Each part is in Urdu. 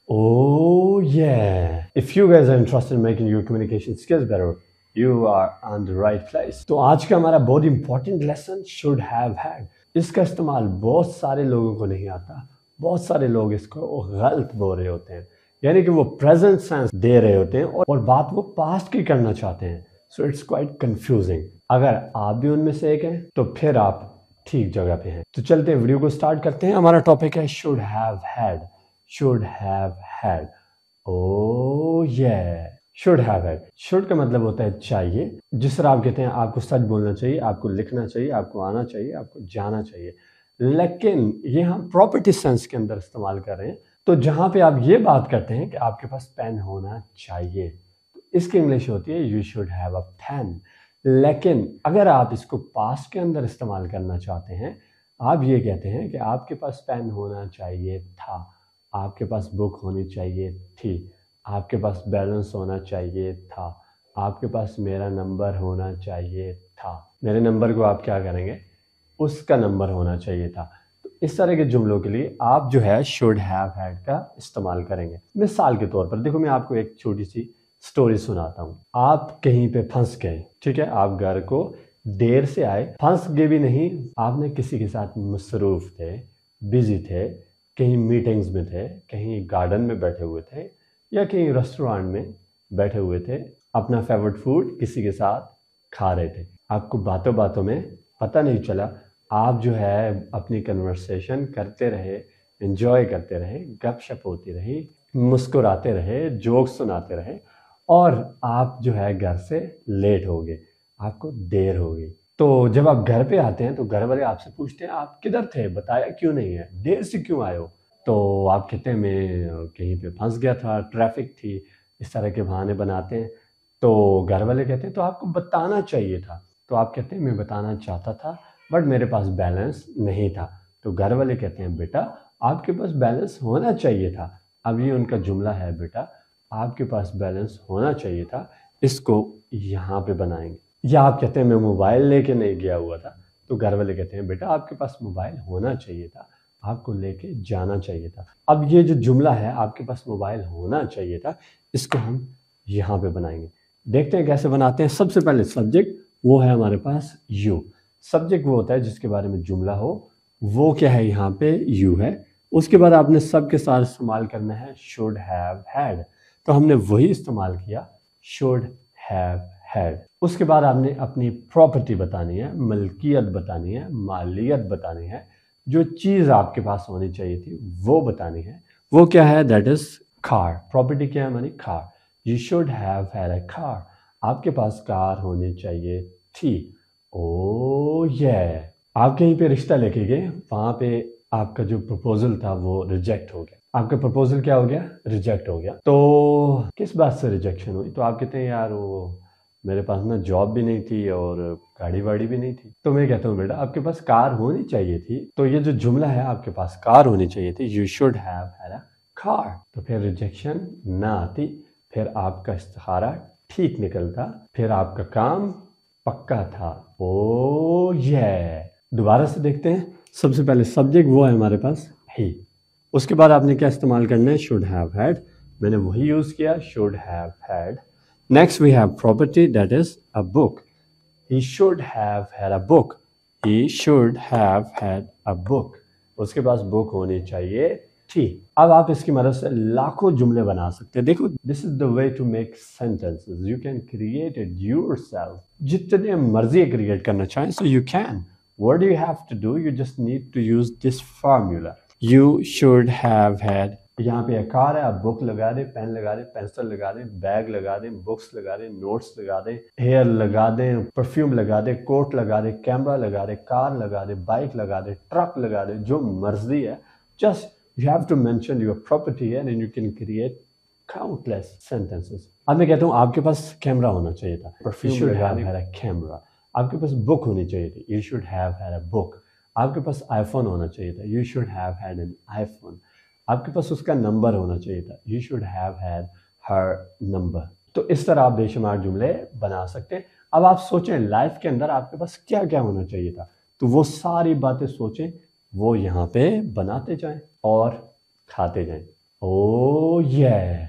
Oh yeah. If you guys are interested in making your communication skills better, you are on the right place. تو آج کا ہمارا بہت important lesson should have had. اس کا استعمال بہت سارے لوگوں کو نہیں آتا. بہت سارے لوگ اس کو غلط بول رہے ہوتے ہیں. یعنی کہ وہ پریزنٹ سینس دے رہے ہوتے ہیں اور بات وہ پاسٹ کی کرنا چاہتے ہیں. So it's quite confusing. اگر آپ بھی ان میں سے ایک ہیں تو پھر آپ ٹھیک جگہ پہ ہیں. تو چلتے ہیں ویڈیو کو سٹارٹ کرتے ہیں. ہمارا ٹاپک ہے should have had. should have had. Oh yeah. should have had. should کا مطلب ہوتا ہے چاہیے. جس طرح آپ کہتے ہیں آپ کو سچ بولنا چاہیے, آپ کو لکھنا چاہیے, آپ کو آنا چاہیے, آپ کو جانا چاہیے. لیکن یہ ہم پراپرٹی سینس کے اندر استعمال کر رہے ہیں. تو جہاں پہ آپ یہ بات کرتے ہیں کہ آپ کے پاس پین ہونا چاہیے, تو اس کی انگلش ہوتی ہے you should have a pen. لیکن اگر آپ اس کو پاسٹ کے اندر استعمال کرنا چاہتے ہیں, آپ یہ کہتے ہیں کہ آپ کے پاس پین ہونا چاہیے تھا, آپ کے پاس بک ہونی چاہیے تھی, آپ کے پاس بیلنس ہونا چاہیے تھا, آپ کے پاس میرا نمبر ہونا چاہیے تھا. میرے نمبر کو آپ کیا کریں گے, اس کا نمبر ہونا چاہیے تھا. تو اس طرح کے جملوں کے لیے آپ جو ہے should have had کا استعمال کریں گے. مثال کے طور پر دیکھو, میں آپ کو ایک چھوٹی سی سٹوری سناتا ہوں. آپ کہیں پہ پھنس گئے, ٹھیک ہے, آپ گھر کو دیر سے آئے, پھنس گئے بھی نہیں, آپ نے کسی کے ساتھ مصروف تھے, بزی تھے, کہیں میٹنگز میں تھے, کہیں گارڈن میں بیٹھے ہوئے تھے, یا کہیں ریسٹورانٹ میں بیٹھے ہوئے تھے, اپنا فیورٹ فوڈ کسی کے ساتھ کھا رہے تھے. آپ کو باتوں باتوں میں پتہ نہیں چلا, آپ جو ہے اپنی کنورسیشن کرتے رہے, انجوائے کرتے رہے, گپ شپ ہوتی رہی, مسکراتے رہے, جوکس سناتے رہے, اور آپ جو ہے گھر سے لیٹ ہو گئے, آپ کو دیر ہو گئی. تو جب آپ گھر پہ آتے ہیں تو گھر والے آپ سے پوچھتے ہیں آپ کدھر تھے, بتایا کیوں نہیں ہے, دیر سے کیوں آئے ہو؟ تو آپ کہتے ہیں میں کہیں پہ پھنس گیا تھا, ٹریفک تھی, اس طرح کے بہانے بناتے ہیں. تو گھر والے کہتے ہیں تو آپ کو بتانا چاہیے تھا. تو آپ کہتے ہیں میں بتانا چاہتا تھا بٹ میرے پاس بیلنس نہیں تھا. تو گھر والے کہتے ہیں بیٹا آپ کے پاس بیلنس ہونا چاہیے تھا. اب یہ ان کا جملہ ہے, بیٹا آپ کے پاس بیلنس ہونا چاہیے تھا, اس کو یہاں پہ بنائیں گے. یا آپ کہتے ہیں میں موبائل لے کے نہیں گیا ہوا تھا. تو گھر والے کہتے ہیں بیٹا آپ کے پاس موبائل ہونا چاہیے تھا, آپ کو لے کے جانا چاہیے تھا. اب یہ جو جملہ ہے آپ کے پاس موبائل ہونا چاہیے تھا, اس کو ہم یہاں پہ بنائیں گے. دیکھتے ہیں کیسے بناتے ہیں. سب سے پہلے سبجیکٹ وہ ہے ہمارے پاس یو. سبجیکٹ وہ ہوتا ہے جس کے بارے میں جملہ ہو, وہ کیا ہے یہاں پہ یو ہے. اس کے بعد آپ نے سب کے ساتھ استعمال کرنا ہے should have had. تو ہم نے وہی استعمال کیا should have had. اس کے بعد آپ نے اپنی پراپرٹی بتانی ہے, ملکیت بتانی ہے, مالیت بتانی ہے. جو چیز آپ کے پاس ہونی چاہیے تھی وہ بتانی ہے. وہ کیا ہے, دیٹ از کار. پراپرٹی کیا ہے ہماری, کار. You should have had a car. آپ کے پاس کار ہونی چاہیے تھی. Oh yeah. آپ کہیں پہ رشتہ لے کے گئے, وہاں پہ آپ کا جو پرپوزل تھا وہ ریجیکٹ ہو گیا. آپ کا پرپوزل کیا ہو گیا, ریجیکٹ ہو گیا. تو کس بات سے ریجیکشن ہوئی؟ تو آپ کہتے ہیں یار وہ میرے پاس نا جاب بھی نہیں تھی اور گاڑی واڑی بھی نہیں تھی. تو میں کہتا ہوں بیٹا آپ کے پاس کار ہونی چاہیے تھی. تو یہ جو جملہ ہے آپ کے پاس کار ہونی چاہیے تھی, you should have had a car. تو پھر ریجیکشن نہ آتی, پھر آپ کا استخارہ ٹھیک نکلتا, پھر آپ کا کام پکا تھا. او یہ دوبارہ سے دیکھتے ہیں. سب سے پہلے سبجیکٹ وہ ہے ہمارے پاس ہی. اس کے بعد آپ نے کیا استعمال کرنا ہے, should have had. میں نے وہی یوز کیا, should have had. Next we have property, that is a book. He should have had a book. He should have had a book. اس کے پاس بک ہونی چاہیے تھی. اب آپ اس کی مدد سے لاکھوں جملے بنا سکتے ہیں. دیکھو, this is the way to make sentences. You can create it yourself. جتنے مرضی کریٹ کرنا چاہیں so you can. What do you have to do? You just need to use this formula. You should have had. یہاں پہ ایک کار ہے, آپ بک لگا دیں, پین لگا دیں, پینسل لگا دیں, بیگ لگا دیں, بکس لگا دیں, نوٹس لگا دیں, ہیئر لگا دیں, پرفیوم لگا دیں, کوٹ لگا دیں, کیمرہ لگا دیں, کار لگا دیں, بائک لگا دیں, ٹرک لگا دیں, جو مرضی ہے. Just you have to mention your property and then you can create countless sentences. اب میں کہتا ہوں آپ کے پاس کیمرہ ہونا چاہیے تھا, you should have had a camera. آپ کے پاس بک ہونی چاہیے تھی, you should have had a book. آپ کے پاس آئی فون ہونا چاہیے تھا, you should have had an iPhone. آپ کے پاس اس کا نمبر ہونا چاہیے تھا, you should have had her number. تو اس طرح آپ بے شمار جملے بنا سکتے ہیں. اب آپ سوچیں لائف کے اندر آپ کے پاس کیا کیا ہونا چاہیے تھا, تو وہ ساری باتیں سوچیں, وہ یہاں پہ بناتے جائیں اور کھاتے جائیں. Oh yeah.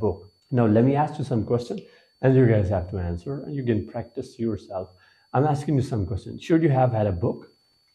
book. Now let me ask you some question and you guys have to answer and you can practice yourself. I'm asking you some question. Should you have had a book?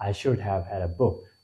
I should have had a book.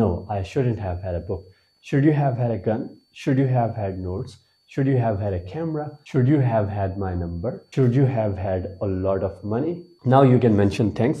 no I shouldn't have had a book. Should you have had a gun? Should you have had notes? Should you have had a camera? Should you have had my number? Should you have had a lot of money? Now you can mention things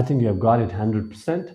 I think you have got it 100%.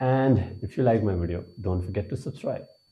And if you like my video, don't forget to subscribe.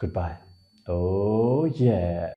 goodbye. Oh yeah.